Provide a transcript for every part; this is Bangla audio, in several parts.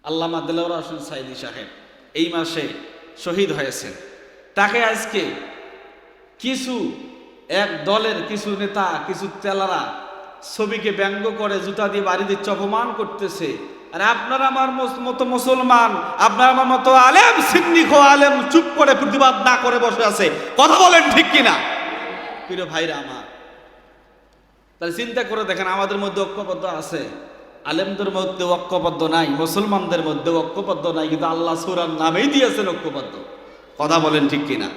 আল্লামা দেলোয়ার হোসেন সাইদি সাহেব এই মাসে শহীদ হয়েছেন। তাকে আজকে কিছু এক দলের কিছু নেতা, কিছু তেলারা ছবিকে ব্যঙ্গ করে জুতা দিয়ে বাড়ি দিচ্ছে, অপমান করতেছে। আর আপনারা আমার মতো মুসলমান, আপনার আমার মতো আলেম, সিন্নিখ আলেম চুপ করে প্রতিবাদ না করে বসে আছে। কথা বলেন ঠিক কিনা প্রিয় ভাইরা আমার? তাহলে চিন্তা করে দেখেন, আমাদের মধ্যে ঐক্যবদ্ধ আছে, আলেমদের মধ্যে ঐক্যবদ্ধ নাই, মুসলমানদের মধ্যে ঐক্যবদ্ধ নাই, কিন্তু আল্লাহ সূরার নামেই দিয়েছেন ঐক্যবদ্ধ। কথা বলেন ঠিক কিনা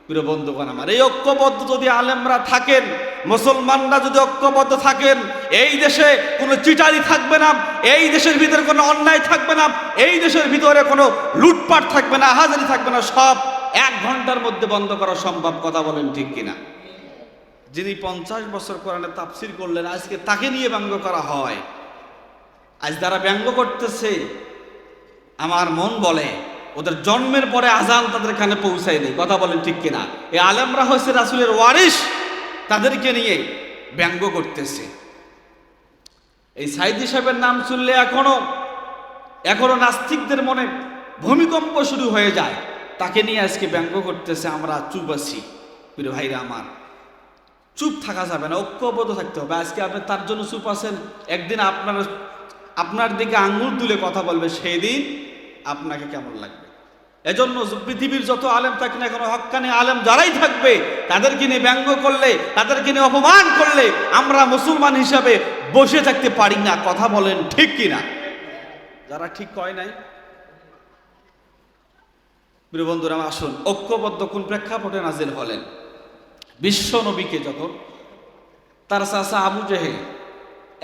প্রিয় বন্ধুগণ আমার? এই ঐক্যবদ্ধ যদি আলেমরা থাকেন, মুসলমানরা যদি ঐক্যবদ্ধ থাকেন, এই দেশে কোনো চিটারি থাকবে না, এই দেশের ভিতরে কোনো অন্যায় থাকবে না, এই দেশের ভিতরে কোনো লুটপাট থাকবে না, হাজারি থাকবে না, সব 1 ঘন্টার মধ্যে বন্ধ করা সম্ভব। কথা বলেন ঠিক কিনা? যিনি 50 বছর কোরআনের তাফসীর করলেন, আজকে তাকে নিয়ে ব্যঙ্গ করা হয়। আজ যারা ব্যঙ্গ করতেছে, আমার মন বলে ওদের জন্মের পরে আজান তাদের কানে পৌঁছায়নি। কথা বলেন ঠিক কিনা? এই আলেমরা হচ্ছে রাসূলের ওয়ারিস, তাদেরকে নিয়ে ব্যঙ্গ করতেছে। এই সাইদি সাহেবের নাম শুনলে এখনো নাস্তিকদের মনে ভূমিকম্প শুরু হয়ে যায়। তাকে নিয়ে আজকে ব্যঙ্গ করতেছে, আমরা চুপ আছি। প্রিয় ভাইরা আমার, চুপ থাকা যাবে না, ঐক্যবদ্ধ থাকতে হবে। আজকে আপনি তার জন্য চুপ আছেন, একদিন আপনার দিকে আঙ্গুল তুলে কথা বলবে, সেই দিন আপনাকে কেমন লাগবে? এজন্য পৃথিবীর যত আলেম থাকে না কেন, হক্কানি আলেম যারাই থাকবে, তাদেরকে নিয়ে ব্যঙ্গ করলে, তাদেরকে নিয়ে অপমান করলে আমরা মুসলমান হিসাবে বসে থাকতে পারি না। কথা বলেন ঠিক কিনা? যারা ঠিক কয় নাই, প্রিয় বন্ধুরা আসুন, ঐক্যবদ্ধ কোন প্রেক্ষাপটে নাজিল হলেন? বিশ্ব নবীকে যখন তার চাচা আবু জেহেল,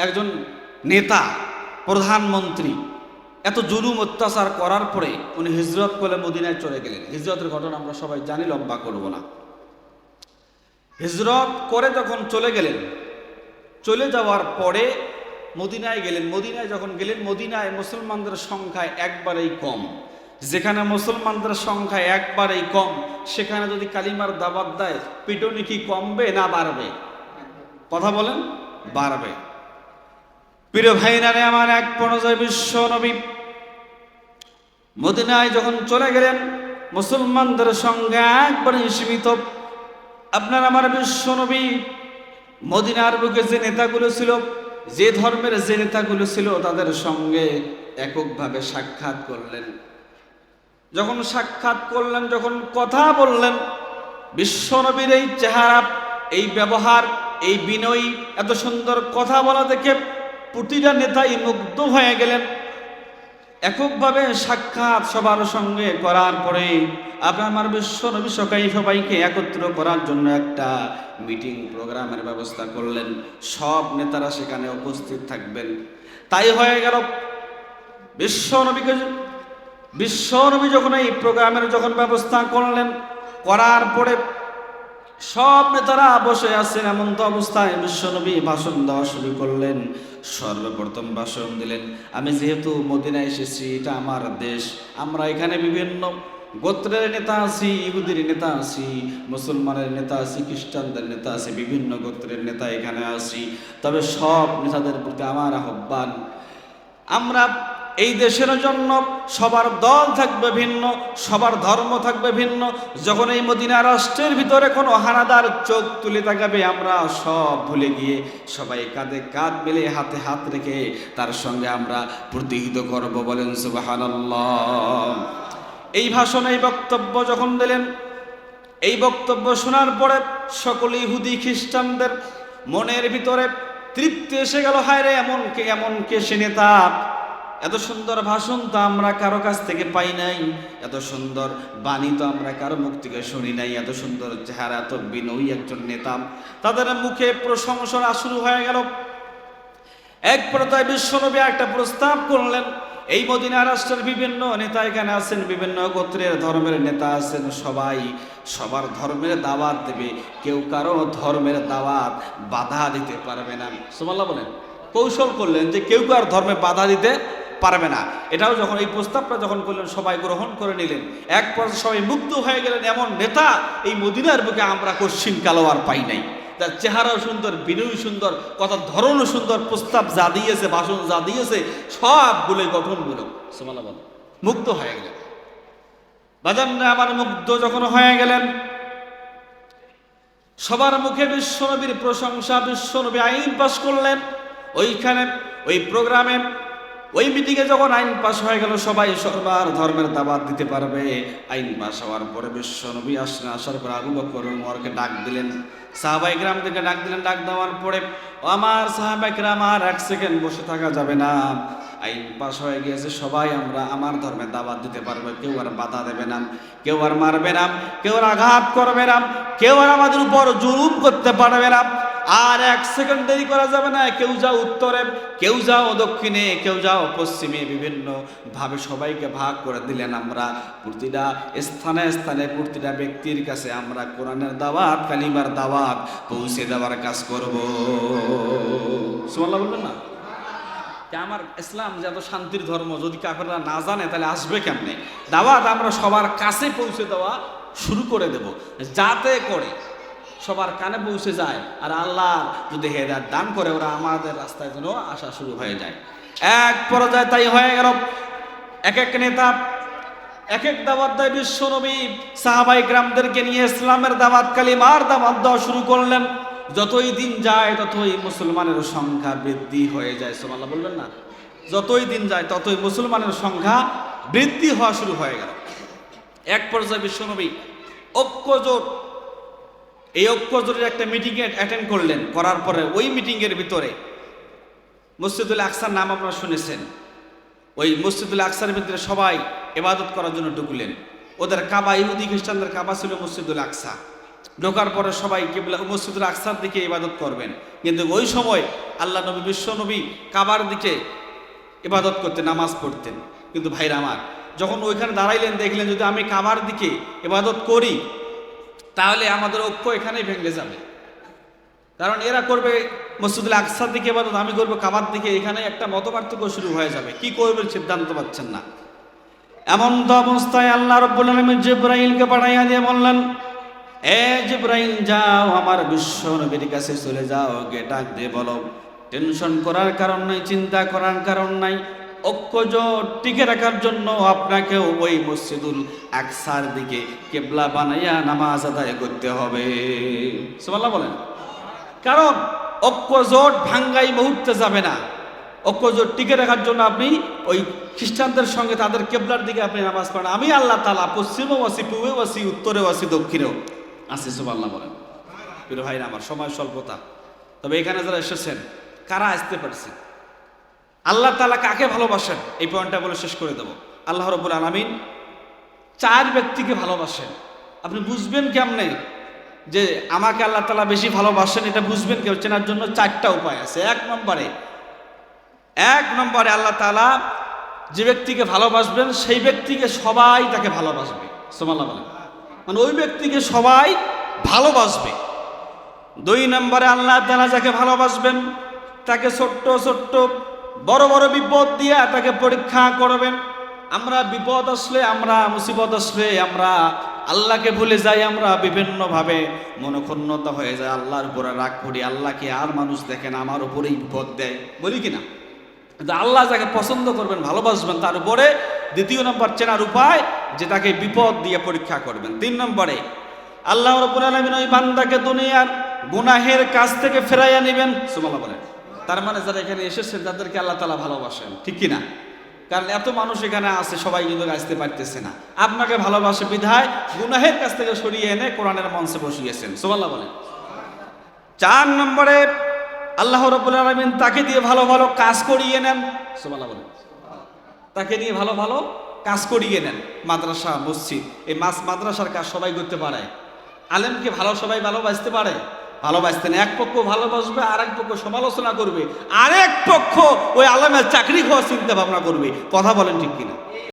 একজন নেতা, প্রধানমন্ত্রী, এত জুলুম অত্যাচার করার পরে উনি হিজরত করে মদিনায় চলে গেলেন। হিজরতের ঘটনা আমরা সবাই জানি, লম্বা করব না। হিজরত করে যখন চলে গেলেন, চলে যাওয়ার পরে মদিনায় গেলেন। মদিনায় যখন গেলেন, মদিনায় মুসলমানদের সংখ্যা একবারেই কম। যেখানে মুসলমানদের সংখ্যা একবারেই কম, সেখানে যদি কালিমার দাওয়াত দেয়, পিটুনি কি কমবে না বাড়বে? কথা বলেন, বাড়বে। প্রিয় ভাইরা আমার, এক পর্যায়ে বিশ্ব নবী মদিনায় যখন চলে গেলেন, মুসলমানদের সংখ্যা একবারে সীমিত। আপনার আমার বিশ্ব নবী মদিনার বুকে যে নেতাগুলো ছিল, যে ধর্মের যে নেতাগুলো ছিল, তাদের সঙ্গে এককভাবে সাক্ষাৎ করলেন। যখন সাক্ষাৎ করলেন, যখন কথা বললেন, বিশ্ব নবীর এই চেহারা, এই ব্যবহার, এই বিনয়ী, এত সুন্দর কথা বলা দেখে প্রতিটা নেতাই মুগ্ধ হয়ে গেলেন। এককভাবে সাক্ষাৎ সবার সঙ্গে করার পরে আপনার আমার বিশ্ব নবী সবাইকে একত্র করার জন্য একটা মিটিং প্রোগ্রামের ব্যবস্থা করলেন। সব নেতারা সেখানে উপস্থিত থাকবেন। তাই হয়ে গেল, বিশ্ব নবী যখন এই প্রোগ্রামের যখন ব্যবস্থা করলেন, করার পরে সব নেতারা বসে আছেন। এমন তো অবস্থায় বিশ্বনবী ভাষণ দেওয়া শুরু করলেন। সর্বপ্রথম ভাষণ দিলেন, আমি যেহেতু মদিনায় এসেছি, এটা আমার দেশ, আমরা এখানে বিভিন্ন গোত্রের নেতা আছি, ইহুদির নেতা আছি, মুসলমানের নেতা আছি, খ্রিস্টানদের নেতা আছি, বিভিন্ন গোত্রের নেতা এখানে আছি। তবে সব নেতাদের প্রতি আমার আহ্বান, আমরা এই দেশের জন্য সবার দল থাকবে ভিন্ন, সবার ধর্ম থাকবে ভিন্ন। যখন এই মদিনা রাষ্ট্রের ভিতরে কোনো হানাদার চোখ তুলে তাকাবে, আমরা সব ভুলে গিয়ে সবাই কাঁধে কাঁধ মিলে, হাতে হাত রেখে তার সঙ্গে আমরা প্রতিহিত করব। বলেন সুবহানাল্লাহ। এই ভাষণ, এই বক্তব্য যখন দিলেন, এই বক্তব্য শোনার পরে সকল ইহুদি খ্রিস্টানদের মনের ভিতরে তৃপ্তি এসে গেল। হায় রে, এমন কে সে নেতা, এত সুন্দর ভাষণ তো আমরা কারো কাছ থেকে পাই নাই, এত সুন্দর বাণী তো আমরা কারো মুখ থেকে শুনি নাই, এত সুন্দর চেহারা, এত বিনয়ী একজন নেতা। তাদের মুখে প্রশংসা শুরু হয়ে গেল। এক পর্যায়ে বিশ্বনবী একটা প্রস্তাব করলেন, এই মদিনা রাষ্ট্রের বিভিন্ন নেতা এখানে আছেন, বিভিন্ন গোত্রের ধর্মের নেতা আছেন, সবাই সবার ধর্মের দাওয়াত দেবে, কেউ কারো ধর্মের দাওয়াত বাধা দিতে পারবে না। সুবহানাল্লাহ বলেন। কৌশল করলেন যে কেউ কার ধর্মে বাধা দিতে পারবে না। এটাও যখন এই প্রস্তাবটা যখন করলেন, সবাই গ্রহণ করে নিলেন। এক পর্যায়ে সবাই মুগ্ধ হয়ে গেলেন, এমন নেতা এই মদিনার বুকে আমরা কশ্চিন কালো আর পাই নাই। তার চেহারাও সুন্দর, বিনয় সুন্দর, কথার ধরনও সুন্দর, প্রস্তাব যা দিয়েছে, ভাষণ যা দিয়েছে সবগুলোই গঠনমূলক। সুবহানাল্লাহ, মুগ্ধ হয়ে গেলেন। বাজানরা আমার মুগ্ধ যখন হয়ে গেলেন, সবার মুখে বিশ্বনবীর প্রশংসা, বিশ্বনবী আইন পাশ করলেন। ওইখানে ওই প্রোগ্রামে ওই মিটিংয়ে যখন আইন পাশ হয়ে গেল, সবাই সবার ধর্মের দাওয়াত দিতে পারবে। আইন পাশ হওয়ার পরে বিশ্বনবী আসলেন। আসার পরে আবু বকর ওমরকে ডাক দিলেন, সাহাবায়ে কেরামদেরকে ডাক দিলেন। ডাক দেওয়ার পরে, আমার সাহাবায়ে কেরাম, আর এক সেকেন্ড বসে থাকা যাবে না। আইন পাশ হয়ে গিয়েছে, সবাই আমরা আমার ধর্মে দাওয়াত দিতে পারবে। কেউ আর বাধা দেবে না, কেউ আর মারবে না, কেউ আর আঘাত করবে না, কেউ আর আমাদের উপর জুলুম করতে পারবে না। আর এক সেকেন্ড দেরি করা যাবে না। কেউ যাও উত্তরে, কেউ যাও দক্ষিণে, কেউ যাও পশ্চিমে, বিভিন্ন ভাবে সবাইকে ভাগ করে দিলেন। আমরা প্রতিটা স্থানে স্থানে প্রতিটা ব্যক্তির কাছে আমরা কোরআনের দাওয়াত, কালিমার দাওয়াত পৌঁছে দেওয়ার কাজ করব। সুবহানাল্লাহ বলবেন না? আমার ইসলাম যে এত শান্তির ধর্ম, যদি কাফেররা না জানে তাহলে আসবে কেমনে? দাওয়াত আমরা সবার কাছে পৌঁছে দেওয়া শুরু করে দেব, যাতে করে সবার কানে পৌঁছে যায়। আর আল্লাহ যদি হেদায়েত দান করে, ওরা আমাদের রাস্তায় যেন আসা শুরু হয়ে যায়। এক পর্যায়ে তাই হয়ে গেল। এক এক নেতা এক এক দাওয়াত দেয়। বিশ্বনবী সাহাবায়ে কেরামদেরকে নিয়ে ইসলামের দাওয়াত, কালিমার দাওয়াত দেওয়া শুরু করলেন। যতই দিন যায় ততই মুসলমানের সংখ্যা বৃদ্ধি হয়ে যায়। সুবহানাল্লাহ বলবেন না? যতই দিন যায় ততই মুসলমানের সংখ্যা বৃদ্ধি হওয়া শুরু হয়ে গেল। এক পর্যায়ে বিশ্বনবী ঐক্যজোট, এই ঐক্যজোটের একটা মিটিংয়ে অ্যাটেন্ড করলেন। করার পরে ওই মিটিংয়ের ভিতরে মসজিদুল আকসার নাম আপনারা শুনেছেন। ওই মসজিদুল আকসার ভিতরে সবাই ইবাদত করার জন্য ঢুকলেন। ওদের কাবা, ইহুদি খ্রিস্টানদের কাবা ছিল মসজিদুল আকসা। ঢোকার পরে সবাই কিবলা মসজিদুল আকসার দিকে ইবাদত করবেন। কিন্তু ওই সময় আল্লাহ নবী, বিশ্ব নবী কাবার দিকে ইবাদত করতেন, নামাজ পড়তেন। কিন্তু ভাইরা আমার, যখন ওইখানে দাঁড়াইলেন, দেখলেন যদি আমি কাবার দিকে ইবাদত করি তাহলে আমাদের ঐক্য এখানেই ভেঙে যাবে। কারণ এরা করবে মসজিদুল আকসার দিকে ইবাদত, আমি করবো কাবার দিকে। এখানে একটা মতপার্থক্য শুরু হয়ে যাবে। কি করবেন সিদ্ধান্ত পাচ্ছেন না। এমন তো অবস্থায় আল্লাহ রাব্বুল আলামিন জিবরাইলকে পাঠাইয়া দিয়ে বললেন, এ জিবরাইল, যাও আমার বিশ্ব নবীর কাছে চলে যাও, গে ডাক দিয়ে বলো, টেনশন করার কারণ নাই, চিন্তা করার কারণ নাই। ঐক্যজোট টিকে রাখার জন্য আপনাকেও ওই মসজিদুল আকসার দিকে কিবলা বানাইয়া নামাজ আদায় করতে হবে। সুবহানাল্লাহ বলেন। কারণ ঐক্যজোট ভাঙ্গাই মুহূর্তে যাবে না। ঐক্যজোট টিকে রাখার জন্য আপনি ওই খ্রিস্টানদের সঙ্গে তাদের কিবলার দিকে আপনি নামাজ পড়েন। আমি আল্লাহ তাআলা পশ্চিমেও আছি, পূবেও আছি, উত্তরেও আছি, দক্ষিণেও আছি। সুবহানাল্লাহ বলেন। প্রিয় ভাইরা আমার, সময় স্বল্পতা, তবে এখানে যারা এসেছেন কারা আসতে পারছে, আল্লাহ তাআলা কাকে ভালোবাসেন, এই পয়েন্টটা বলে শেষ করে দেব। আল্লাহ রাব্বুল আলামিন 4 ব্যক্তিকে ভালোবাসেন। আপনি বুঝবেন কেমনে যে আমাকে আল্লাহ তাআলা বেশি ভালোবাসেন? এটা বুঝবেন কেউ চেনার জন্য 4টা উপায় আছে। এক নম্বরে আল্লাহ তাআলা যে ব্যক্তিকে ভালোবাসবেন সেই ব্যক্তিকে সবাই তাকে ভালোবাসবে। সুবহানাল্লাহ বলেন। মানে ওই ব্যক্তিকে সবাই ভালোবাসবে। 2 নম্বরে আল্লাহ তাআলা যাকে ভালোবাসবেন তাকে ছোট্ট ছোট্ট বড় বড় বিপদ দিয়ে তাকে পরীক্ষা করবেন। আমরা বিপদ আসলে, আমরা মুসিবত আসলে আমরা আল্লাহকে ভুলে যাই। আমরা বিভিন্নভাবে মনক্ষুণ্ণতা হয়ে যায়, আল্লাহর উপরে রাগ করি। আল্লাহকে আর মানুষ দেখেন, আমার উপরেই বিপদ দেয়, বলি কিনা? আল্লাহ যাকে পছন্দ করবেন, ভালোবাসবেন, তার উপরে 2 নম্বর চেনার উপায় যে তাকে বিপদ দিয়ে পরীক্ষা করবেন। 3 নম্বরে আল্লাহ রাব্বুল আলামিন ওই বান্দাকে দুনিয়ার গুনাহের কাছ থেকে ফেরাইয়া নেবেন। সুবহানাল্লাহ বলেন। তার মানে যারা এখানে এসেছেন তাদেরকে আল্লাহ তাআলা ভালোবাসেন, ঠিক কিনা? কারণ এত মানুষ এখানে আছে, সবাই কিন্তু আসতে পারতেছে না। আপনাকে ভালোবাসে বিধায় গুনাহের কাছ থেকে সরিয়ে এনে কোরআনের মঞ্চে বসিয়েছেন। সুবহানাল্লাহ বলেন। 4 নম্বরে আল্লাহ রাব্বুল আলামিন তাকে দিয়ে ভালো ভালো কাজ করিয়ে নেন। সুবহানাল্লাহ বলেন। তাকে দিয়ে ভালো ভালো কাজ করিয়ে নেন। মাদ্রাসা, মসজিদ, এই মাদ্রাসার কাজ সবাই করতে পারে। আলেমকে সবাই ভালোবাসতে পারে? ভালোবাসতেন। এক পক্ষ ভালোবাসবে, আরেক পক্ষ সমালোচনা করবে, আরেক পক্ষ ওই আলেমের চাকরি খাওয়ার চিন্তা ভাবনা করবে। কথা বলেন ঠিক কিনা?